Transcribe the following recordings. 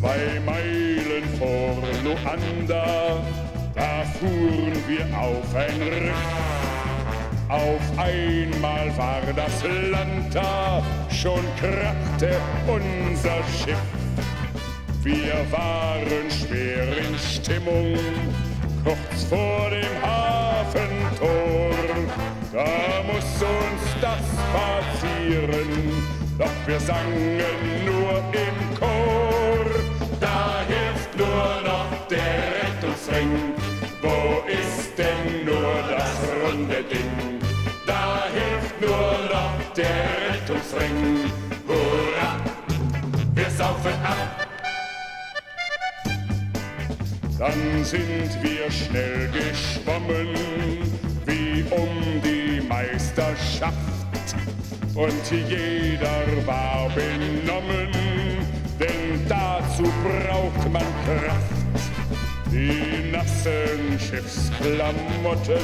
2 Meilen vor Luanda, da fuhren wir auf ein Riff. Auf einmal war das Land da, schon krachte unser Schiff. Wir waren schwer in Stimmung, kurz vor dem Hafentor. Da muss uns das passieren, doch wir sangen nur im Chor. Da hilft nur noch der Rettungsring, wo ist denn nur das runde Ding? Da hilft nur noch der Rettungsring, hurra, wir saufen ab. Dann sind wir schnell geschwommen, wie um die Meisterschaft. Und jeder war benommen, denn dazu braucht man Kraft. Die nassen Schiffsklamotten,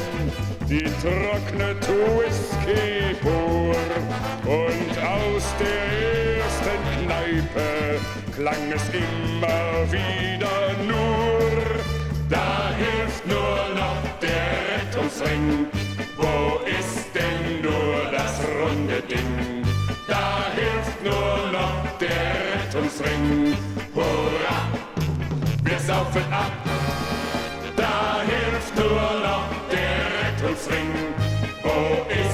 die trocknet Whisky pur. Und aus der ersten Kneipe klang es immer wieder nur: Da hilft nur noch der Rettungsring, wo ist denn nur das runde Ding? Da hilft nur noch der Rettungsring, hurra, wir saufen ab. Da hilft nur noch der Rettungsring, wo ist